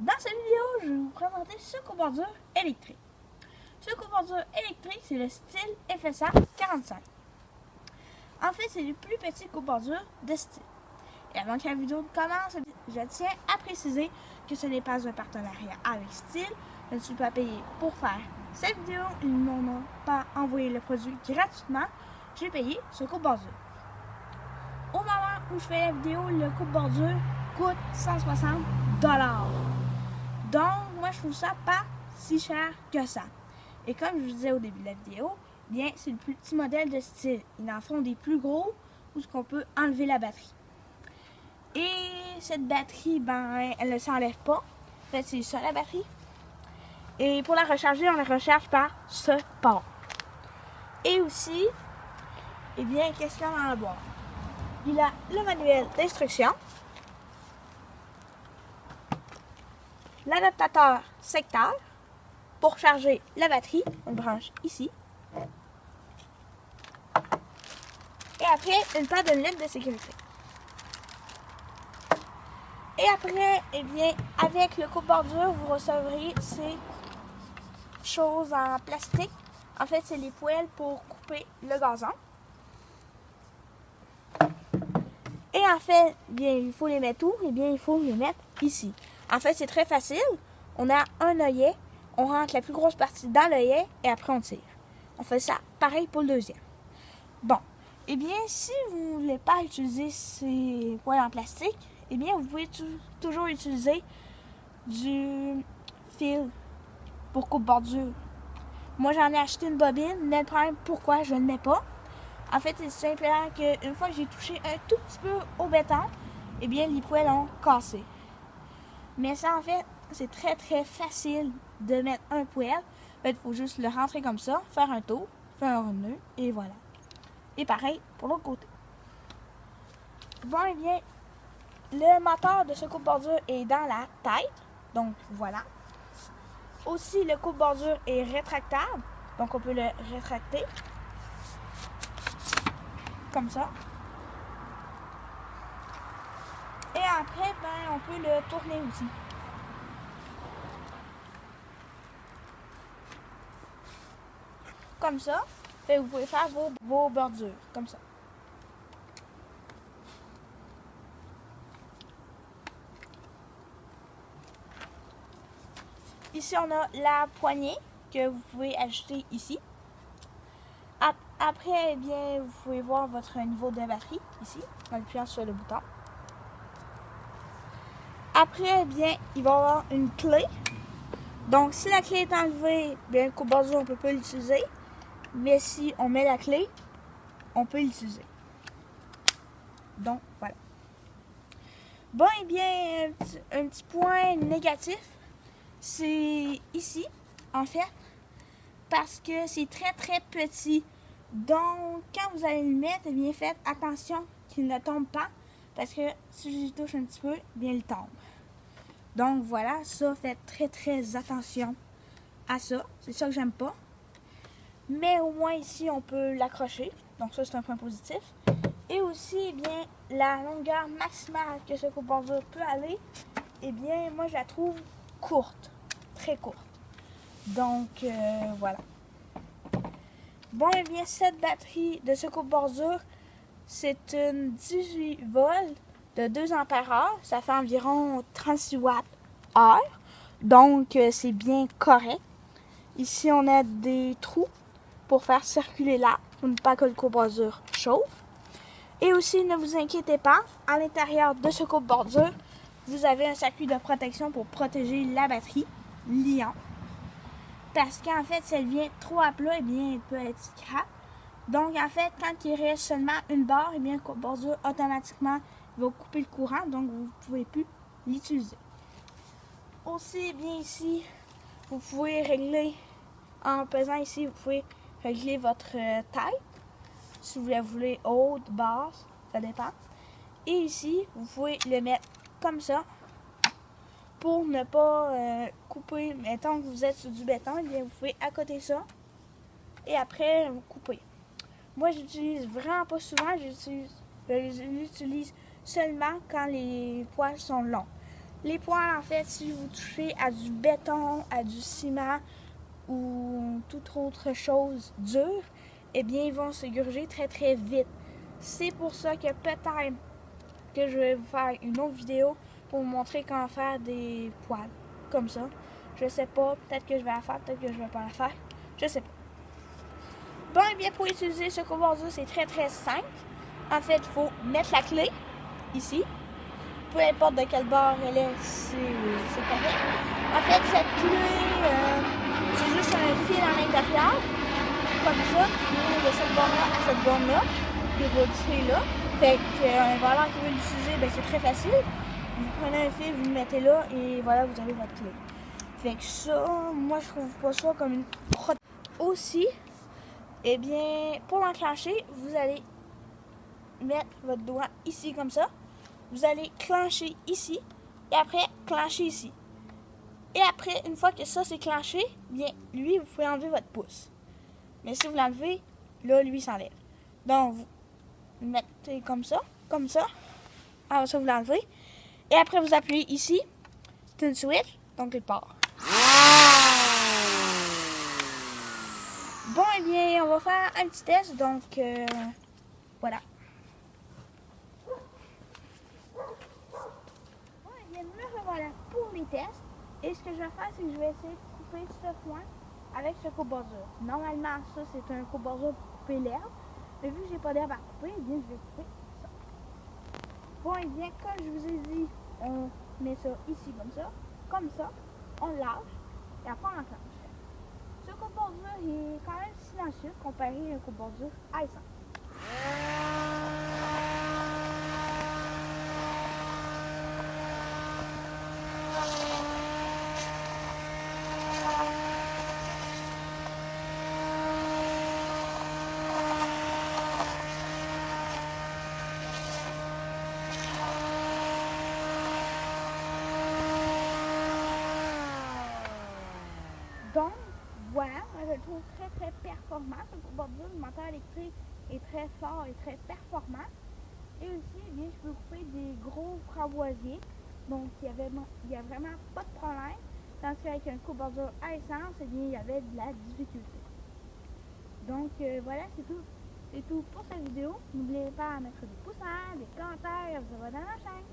Dans cette vidéo, je vais vous présenter ce coupe-bordure électrique. Ce coupe-bordure électrique, c'est le style FSA 45. En fait, c'est le plus petit coupe-bordure de style. Et avant que la vidéo commence, je tiens à préciser que ce n'est pas un partenariat avec Style. Je ne suis pas payé pour faire cette vidéo. Ils ne m'ont pas envoyé le produit gratuitement. J'ai payé ce coupe-bordure. Au moment où je fais la vidéo, le coupe-bordure coûte 160 $. Donc, moi, je trouve ça pas si cher que ça. Et comme je vous disais au début de la vidéo, bien, c'est le plus petit modèle de Style. Ils en font des plus gros où on peut enlever la batterie. Et cette batterie, ben, elle ne s'enlève pas. En fait, c'est ça la batterie. Et pour la recharger, on la recharge par ce port. Et aussi, eh bien, qu'est-ce qu'il y a dans la boîte? Il a le manuel d'instruction, l'adaptateur secteur pour charger la batterie. On le branche ici. Et après, une paire de lunettes de sécurité. Et après, eh bien, avec le coupe-bordure, vous recevrez ces choses en plastique. En fait, c'est les poêles pour couper le gazon. Et en fait, bien, il faut les mettre où? Eh bien, il faut les mettre ici. En fait, c'est très facile. On a un œillet, on rentre la plus grosse partie dans l'œillet et après on tire. On fait ça pareil pour le deuxième. Bon, eh bien, si vous ne voulez pas utiliser ces poêles en plastique, eh bien, vous pouvez toujours utiliser du fil pour coupe-bordure. Moi, j'en ai acheté une bobine, mais le problème, pourquoi je ne le mets pas? En fait, c'est simplement qu'une fois que j'ai touché un tout petit peu au béton, eh bien, les poêles ont cassé. Mais ça, en fait, c'est très, très facile de mettre un poêle. En fait, il faut juste le rentrer comme ça, faire un tour, faire un nœud, et voilà. Et pareil pour l'autre côté. Bon, eh bien, le moteur de ce coupe-bordure est dans la tête. Donc, voilà. Aussi, le coupe-bordure est rétractable. Donc, on peut le rétracter. Comme ça. Et après, ben, on peut le tourner aussi. Comme ça. Et vous pouvez faire vos bordures. Comme ça. Ici, on a la poignée que vous pouvez ajouter ici. Après, eh bien, vous pouvez voir votre niveau de batterie ici, en appuyant sur le bouton. Après, eh bien, il va y avoir une clé. Donc, si la clé est enlevée, bien, le coupe-bordure, on ne peut pas l'utiliser. Mais si on met la clé, on peut l'utiliser. Donc, voilà. Bon, eh bien, un petit point négatif, c'est ici, en fait, parce que c'est très, très petit. Donc, quand vous allez le mettre, eh bien, faites attention qu'il ne tombe pas, parce que si je touche un petit peu, eh bien, il tombe. Donc, voilà, ça, faites très, très attention à ça. C'est ça que j'aime pas. Mais au moins, ici, on peut l'accrocher. Donc, ça, c'est un point positif. Et aussi, eh bien, la longueur maximale que ce coupe-bordure peut aller, eh bien, moi, je la trouve courte. Très courte. Donc, voilà. Bon, eh bien, cette batterie de ce coupe-bordure, c'est une 18 volts de 2 ampères-heure. Ça fait environ 36 watts-heure. Donc, c'est bien correct. Ici, on a des trous pour faire circuler l'air, pour ne pas que le coupe-bordure chauffe. Et aussi, ne vous inquiétez pas, à l'intérieur de ce coupe-bordure, vous avez un circuit de protection pour protéger la batterie, l'ion. Parce qu'en fait, si elle vient trop à plat, eh bien, elle peut être scrap. Donc, en fait, quand il reste seulement une barre, eh bien, le coupe-bordure, automatiquement, va couper le courant, donc vous ne pouvez plus l'utiliser. Aussi, eh bien, ici, vous pouvez régler, en pesant ici, vous pouvez régler votre taille. Si vous la voulez haute, basse, ça dépend. Et ici, vous pouvez le mettre comme ça. Pour ne pas couper, mettons que vous êtes sur du béton, eh bien vous pouvez accoter ça et après vous couper. Moi, j'utilise vraiment pas souvent, je l'utilise seulement quand les poils sont longs. Les poils, en fait, si vous touchez à du béton, à du ciment ou toute autre chose dure, eh bien, ils vont se gruger très très vite. C'est pour ça que peut-être que je vais vous faire une autre vidéo pour vous montrer comment faire des poils comme ça. Je sais pas, peut-être que je vais la faire, peut-être que je vais pas la faire. Je sais pas. Bon, et bien, pour utiliser ce coupe-bordure, c'est très très simple. En fait, il faut mettre la clé ici. Peu importe de quel bord elle est, c'est correct. En fait, cette clé, c'est juste un fil à l'intérieur, comme ça, qui vient de cette borne-là à cette borne-là, qui va tirer là. Fait qu'un voleur qui veut l'utiliser, ben, c'est très facile. Vous prenez un fil, vous le mettez là, et voilà, vous avez votre clé. Fait que ça, moi, je trouve pas ça comme une protection. Aussi, eh bien, pour l'enclencher, vous allez mettre votre doigt ici, comme ça. Vous allez clencher ici, et après, clencher ici. Et après, une fois que ça c'est clenché, bien, lui, vous pouvez enlever votre pouce. Mais si vous l'enlevez, là, lui, s'enlève. Donc, vous le mettez comme ça. Alors ça, vous l'enlevez. Et après, vous appuyez ici. C'est une switch, donc il part. Bon, eh bien, on va faire un petit test, donc, voilà. Bon, eh bien, me revoilà pour les tests. Et ce que je vais faire, c'est que je vais essayer de couper ce foin avec ce coupe-bordure. Normalement, ça, c'est un coupe-bordure pour couper l'herbe. Mais vu que j'ai pas d'herbe à couper, eh bien, je vais couper ça. Bon, et bien, comme je vous ai dit, on met ça ici, comme ça, on lâche, et après on enclenche. Ce coupe-bordure est quand même silencieux comparé à un coupe-bordure à essence. Donc, voilà, moi je le trouve très très performant. Ce coupe-bordure, le moteur électrique est très fort et très performant. Et aussi, eh bien, je peux couper des gros framboisiers. Donc, il y a vraiment pas de problème. Tandis qu'avec un coupe-bordure à essence, eh bien, il y avait de la difficulté. Donc, voilà, c'est tout. C'est tout pour cette vidéo. N'oubliez pas de mettre des pouces en l'air, des commentaires et de vous abonner à la chaîne.